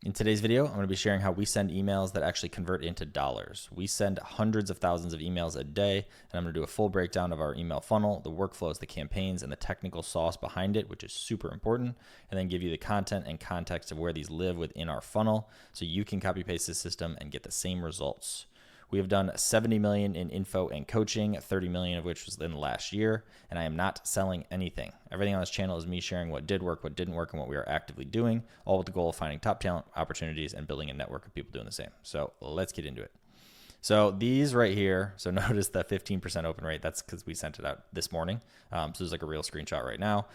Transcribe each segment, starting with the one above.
In today's video, I'm going to be sharing how we send emails that actually convert into dollars. We send hundreds of thousands of emails a day, and I'm going to do a full breakdown of our email funnel, the workflows, the campaigns, and the technical sauce behind it, which is super important, and then give you the content and context of where these live within our funnel so you can copy paste the system and get the same results. We have done 70 million in info and coaching, 30 million of which was in the last year, and I am not selling anything. Everything on this channel is me sharing what did work, what didn't work, and what we are actively doing, all with the goal of finding top talent opportunities and building a network of people doing the same. So let's get into it. So these right here, so notice the 15% open rate. That's because we sent it out this morning. So there's like a real screenshot right now.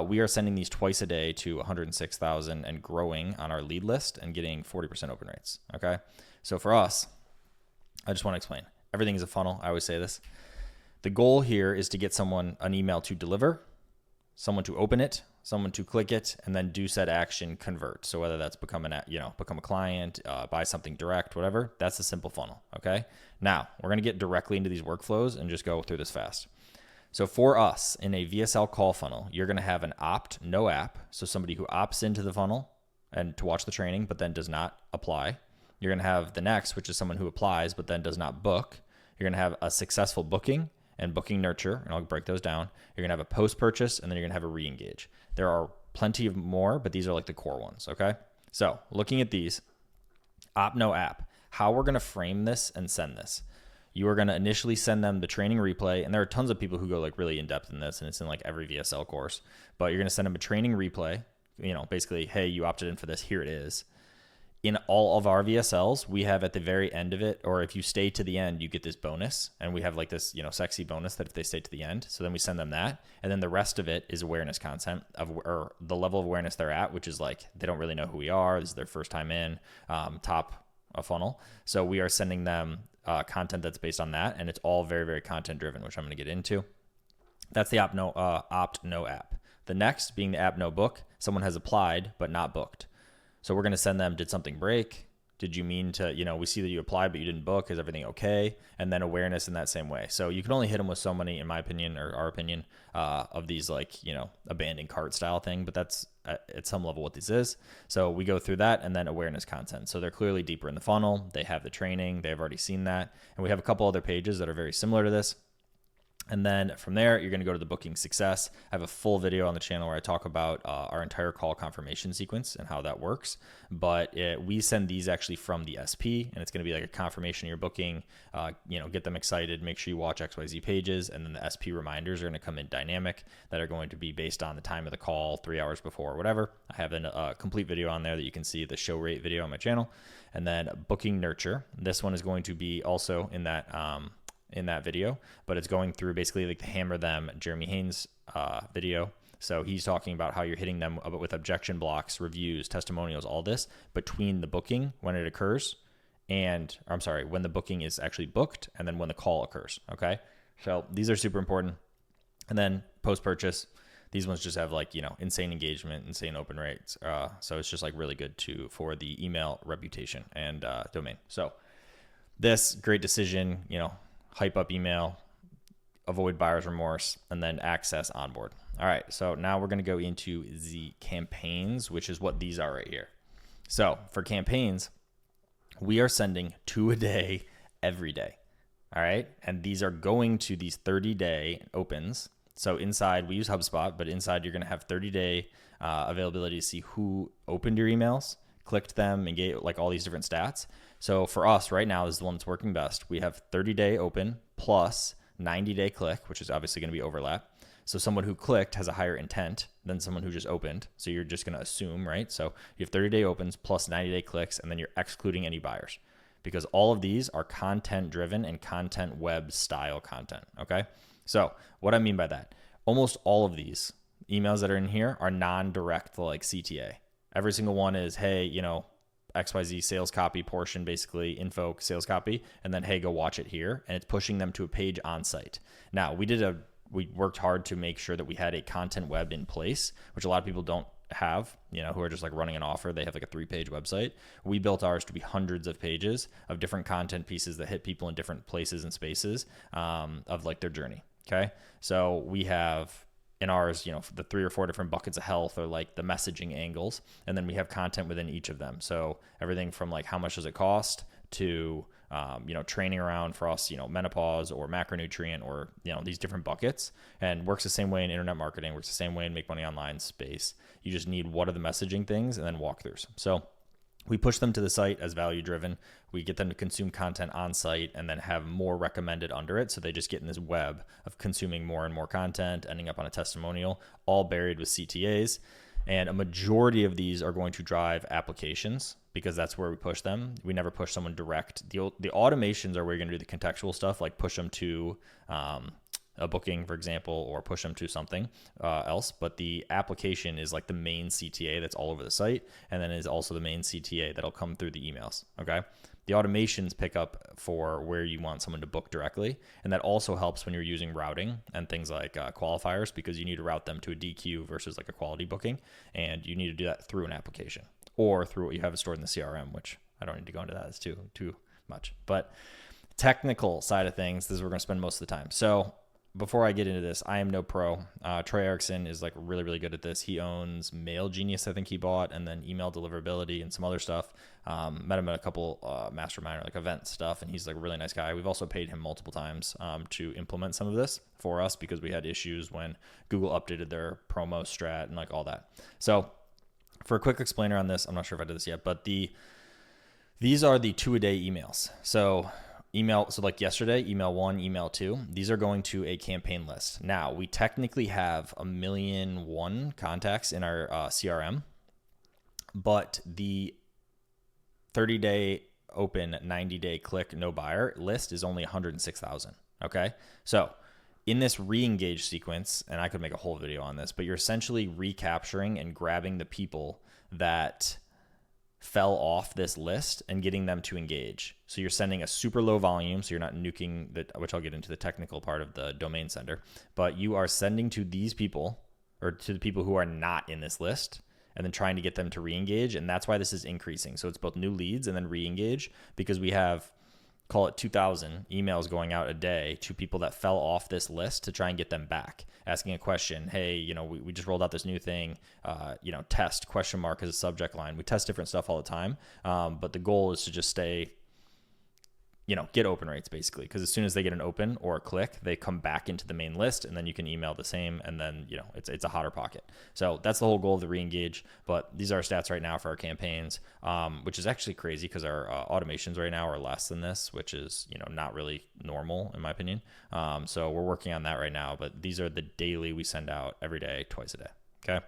We are sending these twice a day to 106,000 and growing on our lead list and getting 40% open rates. Okay. So for us, I just want to explain. Everything is a funnel. I always say this. The goal here is to get someone an email to deliver, someone to open it, someone to click it, and then do said action convert. So whether that's become a client, buy something direct, whatever, that's a simple funnel. Okay. Now we're going to get directly into these workflows and just go through this fast. So for us in a VSL call funnel, you're going to have an opt no app. So somebody who opts into the funnel and to watch the training, but then does not apply. You're going to have the next, which is someone who applies, but then does not book. You're going to have a successful booking and booking nurture, and I'll break those down. You're going to have a post-purchase, and then you're going to have a re-engage. There are plenty of more, but these are like the core ones, okay? So looking at these, opt no app, how we're going to frame this and send this. You are going to initially send them the training replay, and there are tons of people who go like really in depth in this, and it's in like every VSL course, but you're going to send them a training replay, basically, hey, you opted in for this, here it is. In all of our VSLs, we have at the very end of it, or if you stay to the end, you get this bonus. And we have like this, sexy bonus that if they stay to the end, so then we send them that. And then the rest of it is awareness content or the level of awareness they're at, which is like, they don't really know who we are. This is their first time in, top a funnel. So we are sending them content that's based on that. And it's all very, very content driven, which I'm going to get into. That's the opt no app. The next being the app no book. Someone has applied, but not booked. So we're going to send them, did something break? Did you mean to, we see that you applied, but you didn't book. Is everything okay? And then awareness in that same way. So you can only hit them with so many, in my opinion, or our opinion, of these abandoned cart style thing, but that's at some level what this is. So we go through that and then awareness content. So they're clearly deeper in the funnel. They have the training. They've already seen that. And we have a couple other pages that are very similar to this. And then from there, you're going to go to the booking success. I have a full video on the channel where I talk about our entire call confirmation sequence and how that works. But we send these actually from the SP, and it's going to be like a confirmation of your booking. Get them excited. Make sure you watch XYZ pages, and then the SP reminders are going to come in dynamic that are going to be based on the time of the call, 3 hours before or whatever. I have a complete video on there that you can see, the show rate video on my channel. And then booking nurture. This one is going to be also in that video, but it's going through basically like the hammer them Jeremy Haynes video. So he's talking about how you're hitting them with objection blocks, reviews, testimonials, all this between the booking when it occurs when the booking is actually booked and then when the call occurs. Okay. So these are super important. And then post-purchase, these ones just have insane engagement, insane open rates. So it's just like really good for the email reputation and domain. So this great decision, hype up email, avoid buyer's remorse, and then access onboard. All right, so now we're going to go into the campaigns, which is what these are right here. So for campaigns, we are sending 2 a day every day. All right, and these are going to these 30-day opens. So inside, we use HubSpot, but inside you're going to have 30-day availability to see who opened your emails, clicked them, and get like all these different stats. So for us right now, this is the one that's working best. We have 30-day open plus 90-day click, which is obviously going to be overlap. So someone who clicked has a higher intent than someone who just opened. So you're just going to assume, right? So you have 30-day opens plus 90-day clicks, and then you're excluding any buyers because all of these are content driven and content web style content. Okay. So what I mean by that, almost all of these emails that are in here are non-direct like CTA. Every single one is, hey, XYZ sales copy portion, basically info sales copy, and then, hey, go watch it here. And it's pushing them to a page on site. Now we worked hard to make sure that we had a content web in place, which a lot of people don't have, who are just like running an offer. They have like a 3-page website. We built ours to be hundreds of pages of different content pieces that hit people in different places and spaces of like their journey. Okay. So we have in ours, the 3 or 4 different buckets of health or like the messaging angles. And then we have content within each of them. So everything from like how much does it cost to, training around for us, menopause or macronutrient or, these different buckets, and works the same way in internet marketing, works the same way in make money online space. You just need what are the messaging things and then walkthroughs. So we push them to the site as value driven. We get them to consume content on site and then have more recommended under it. So they just get in this web of consuming more and more content, ending up on a testimonial, all buried with CTAs. And a majority of these are going to drive applications because that's where we push them. We never push someone direct. The automations are where you're going to do the contextual stuff, like push them to a booking, for example, or push them to something else. But the application is like the main CTA that's all over the site, and then is also the main CTA that'll come through the emails. Okay. The automations pick up for where you want someone to book directly. And that also helps when you're using routing and things like qualifiers, because you need to route them to a DQ versus like a quality booking. And you need to do that through an application or through what you have stored in the CRM, which I don't need to go into that. It's too much. But technical side of things, this is where we're going to spend most of the time. So before I get into this, I am no pro. Troy Erickson is like really, really good at this. He owns Mail Genius, I think he bought, and then email deliverability and some other stuff. Met him at a couple mastermind or like event stuff, and he's like a really nice guy. We've also paid him multiple times to implement some of this for us because we had issues when Google updated their promo strat and like all that. So for a quick explainer on this, I'm not sure if I did this yet, but these are the 2-a-day emails. So like yesterday, email 1, email 2, these are going to a campaign list. Now, we technically have 1,000,001 contacts in our CRM, but the 30-day open, 90-day click, no buyer list is only 106,000. Okay. So in this re-engage sequence, and I could make a whole video on this, but you're essentially recapturing and grabbing the people that fell off this list and getting them to engage. So you're sending a super low volume, so you're not nuking which I'll get into the technical part of the domain sender, but you are sending to these people or to the people who are not in this list and then trying to get them to re-engage. And that's why this is increasing. So it's both new leads and then re-engage, because we have, call it 2,000 emails going out a day to people that fell off this list to try and get them back, asking a question. Hey, we just rolled out this new thing, test ? As a subject line. We test different stuff all the time. But the goal is to just stay, get open rates basically. Because as soon as they get an open or a click, they come back into the main list, and then you can email the same, and then, it's a hotter pocket. So that's the whole goal of the re-engage. But these are our stats right now for our campaigns, which is actually crazy because our automations right now are less than this, which is, not really normal in my opinion. So we're working on that right now, but these are the daily we send out every day, twice a day. Okay.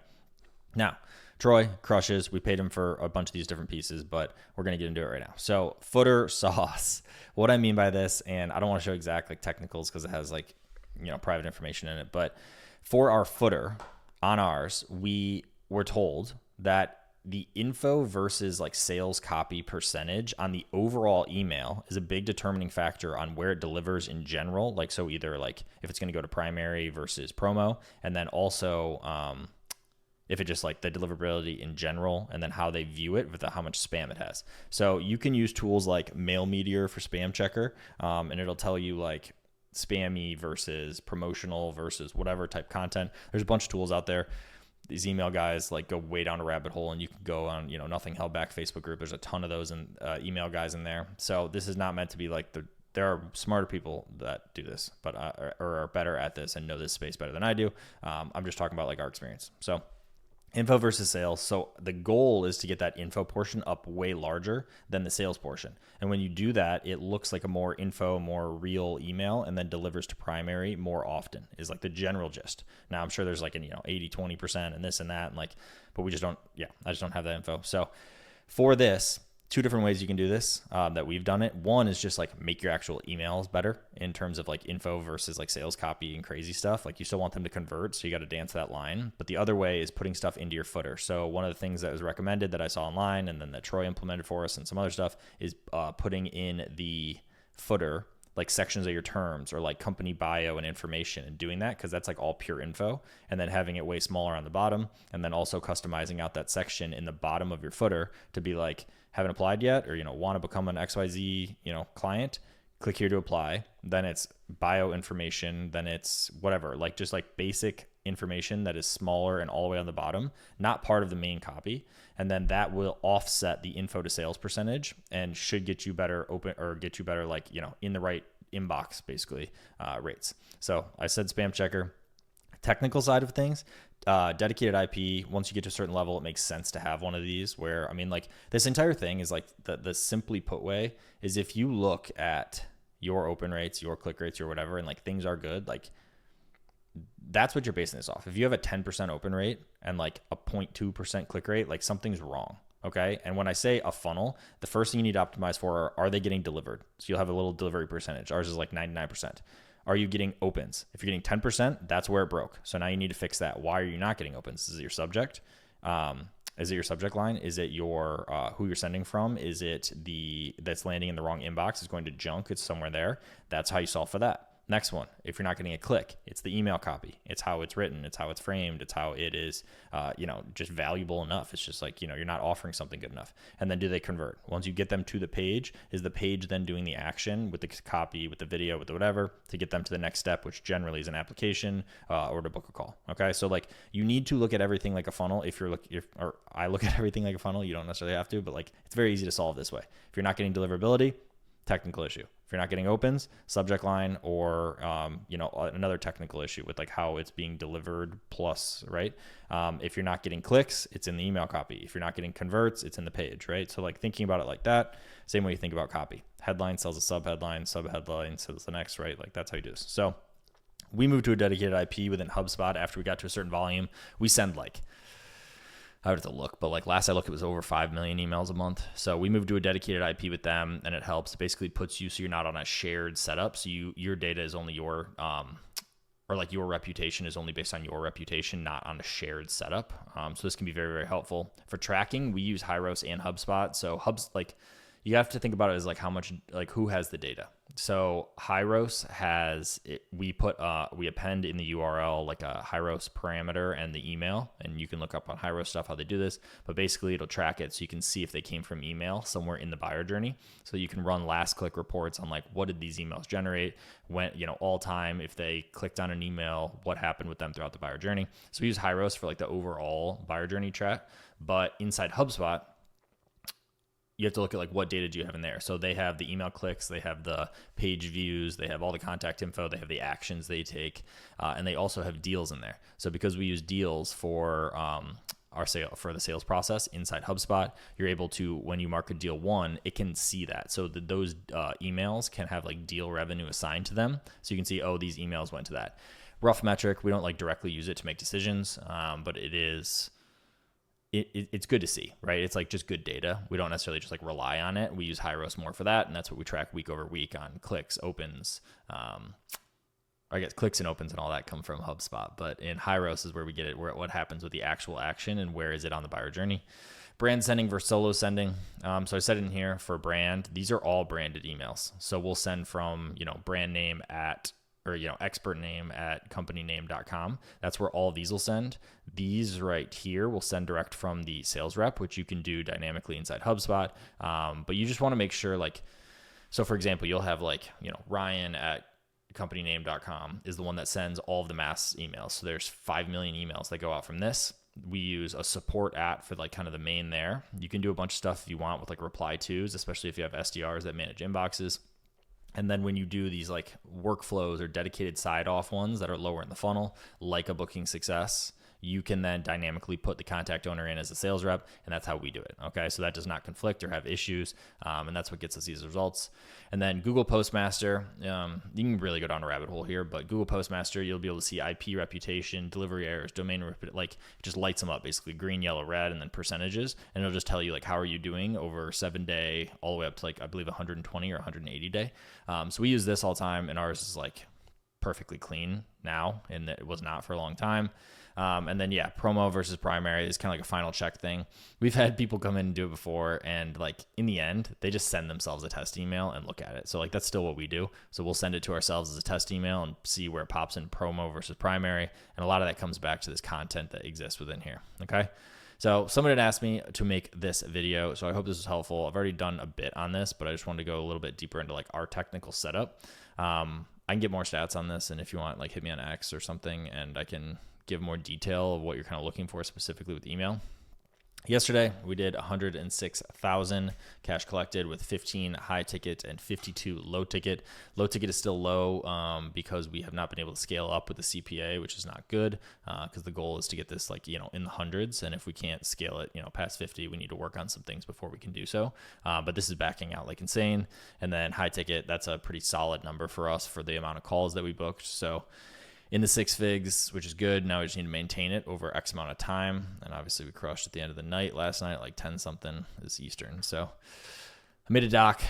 Now, Troy crushes. We paid him for a bunch of these different pieces, but we're going to get into it right now. So footer sauce, what I mean by this, and I don't want to show exact like technicals because it has like, private information in it, but for our footer on ours, we were told that the info versus like sales copy percentage on the overall email is a big determining factor on where it delivers in general. Like, so either like if it's going to go to primary versus promo, and then also, if it just like the deliverability in general, and then how they view it with how much spam it has. So you can use tools like Mail Meteor for spam checker, and it'll tell you like spammy versus promotional versus whatever type content. There's a bunch of tools out there. These email guys like go way down a rabbit hole, and you can go on, Nothing Held Back Facebook group. There's a ton of those and email guys in there. So this is not meant to be like there are smarter people that do this, but or are better at this and know this space better than I do. I'm just talking about like our experience. So info versus sales. So the goal is to get that info portion up way larger than the sales portion. And when you do that, it looks like a more info, more real email, and then delivers to primary more often is like the general gist. Now I'm sure there's like an, 80, 20% and this and that. And like, but we just don't, I just don't have that info. So for this, 2 different ways you can do this that we've done it. One is just like make your actual emails better in terms of like info versus like sales copy and crazy stuff. Like you still want them to convert, so you got to dance that line. But the other way is putting stuff into your footer. So one of the things that was recommended that I saw online and then that Troy implemented for us and some other stuff is putting in the footer like sections of your terms or like company bio and information, and doing that because that's like all pure info, and then having it way smaller on the bottom, and then also customizing out that section in the bottom of your footer to be like, haven't applied yet, or want to become an XYZ client, click here to apply. Then it's bio information, then it's whatever, like just like basic information that is smaller and all the way on the bottom, not part of the main copy. And then that will offset the info to sales percentage and should get you better like, in the right inbox, basically, rates. So I said spam checker. Technical side of things, dedicated IP, once you get to a certain level, it makes sense to have one of these where, like this entire thing is like the simply put way is if you look at your open rates, your click rates, or whatever, and like things are good, like that's what you're basing this off. If you have a 10% open rate and like a 0.2% click rate, like something's wrong. Okay. And when I say a funnel, the first thing you need to optimize for are they getting delivered? So you'll have a little delivery percentage. Ours is like 99%. Are you getting opens? If you're getting 10%, that's where it broke. So now you need to fix that. Why are you not getting opens? Is it your subject? Is it your subject line? Is it your who you're sending from? Is it that's landing in the wrong inbox? It's going to junk. It's somewhere there. That's how you solve for that. Next one, if you're not getting a click, it's the email copy. It's how it's written. It's how it's framed. It's how it is, just valuable enough. It's just like, you're not offering something good enough. And then do they convert? Once you get them to the page, is the page then doing the action with the copy, with the video, with the whatever, to get them to the next step, which generally is an application or to book a call. Okay. So like you need to look at everything like a funnel. Or I look at everything like a funnel. You don't necessarily have to, but like it's very easy to solve this way. If you're not getting deliverability, technical issue. If you're not getting opens, subject line, or another technical issue with like how it's being delivered plus, right? If you're not getting clicks, it's in the email copy. If you're not getting converts, it's in the page, right? So like thinking about it like that, same way you think about copy. Headline sells a subheadline, subheadline sells the next, right? Like that's how you do this. So we moved to a dedicated IP within HubSpot after we got to a certain volume. We send like, I would have to look, but like last I looked, it was over 5 million emails a month. So we moved to a dedicated IP with them, and it helps. It basically puts you so you're not on a shared setup. So your data is only your your reputation is only based on your reputation, not on a shared setup. So this can be very, very helpful for tracking. We use Hyros and HubSpot. So you have to think about it as like how much, like who has the data. So Hyros has it, we append in the URL like a Hyros parameter and the email, and you can look up on Hyros stuff how they do this, but basically it'll track it so you can see if they came from email somewhere in the buyer journey. So you can run last click reports on like what did these emails generate, when, all time, if they clicked on an email, what happened with them throughout the buyer journey. So we use Hyros for like the overall buyer journey track, but inside HubSpot, you have to look at like what data do you have in there. So they have the email clicks, they have the page views, they have all the contact info, they have the actions they take, and they also have deals in there. So because we use deals for the sales process inside HubSpot, you're able to, when you mark a deal one, it can see that. So those emails can have like deal revenue assigned to them. So you can see, oh, these emails went to that. Rough metric. We don't like directly use it to make decisions, but it is. It's good to see, right? It's like just good data. We don't necessarily just like rely on it. We use Hyros more for that, and that's what we track week over week on clicks, opens. I guess clicks and opens and all that come from HubSpot, but in Hyros is where we get it, where what happens with the actual action and where is it on the buyer journey. Brand sending versus solo sending. So I said in here for brand, these are all branded emails. So we'll send from brand name at expert name at companyname.com. That's where all of these will send. These right here will send direct from the sales rep, which you can do dynamically inside HubSpot. But you just want to make sure so for example, you'll have Ryan at companyname.com is the one that sends all of the mass emails. So there's 5 million emails that go out from this. We use a support at for kind of the main there. You can do a bunch of stuff if you want with reply tos, especially if you have SDRs that manage inboxes. And then when you do these workflows or dedicated side off ones that are lower in the funnel, like a booking success, you can then dynamically put the contact owner in as a sales rep, and that's how we do it. Okay, so that does not conflict or have issues, and that's what gets us these results. And then Google Postmaster, you can really go down a rabbit hole here, but Google Postmaster, you'll be able to see IP reputation, delivery errors, domain, it just lights them up, basically green, yellow, red, and then percentages, and it'll just tell you how are you doing over 7 day, all the way up to I believe 120 or 180 day. So we use this all the time, and ours is perfectly clean now, and it was not for a long time. And then, promo versus primary is kind of like a final check thing. We've had people come in and do it before, and in the end, they just send themselves a test email and look at it. So that's still what we do. So we'll send it to ourselves as a test email and see where it pops in promo versus primary. And a lot of that comes back to this content that exists within here. Okay. So somebody had asked me to make this video, so I hope this was helpful. I've already done a bit on this, but I just wanted to go a little bit deeper into our technical setup. I can get more stats on this, and if you want, hit me on X or something, and I can give more detail of what you're kind of looking for specifically with email. Yesterday, we did 106,000 cash collected with 15 high ticket and 52 low ticket. Low ticket is still low because we have not been able to scale up with the CPA, which is not good because the goal is to get this in the hundreds. And if we can't scale it, past 50, we need to work on some things before we can do so. But this is backing out like insane. And then high ticket, that's a pretty solid number for us for the amount of calls that we booked. So in the 6 figs, which is good. Now we just need to maintain it over X amount of time. And obviously we crushed at the end of the night last night, like 10 something is Eastern. So I made a doc.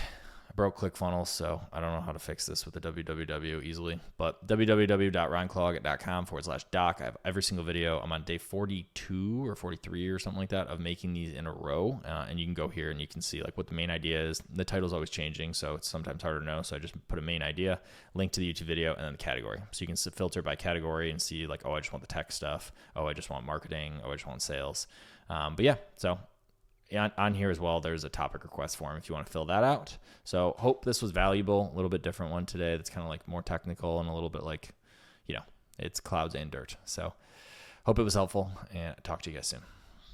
I broke ClickFunnels, so I don't know how to fix this with the www easily, but www.ronclogg.com/doc. I have every single video. I'm on day 42 or 43 or something like that of making these in a row. And you can go here and you can see like what the main idea is. The title's always changing, so it's sometimes harder to know. So I just put a main idea, link to the YouTube video, and then the category. So you can filter by category and see like, oh, I just want the tech stuff. Oh, I just want marketing. Oh, I just want sales. But yeah, so on here as well, there's a topic request form if you want to fill that out. So hope this was valuable. A little bit different one today that's kind of like more technical and a little bit like, it's clouds and dirt. So hope it was helpful, and talk to you guys soon.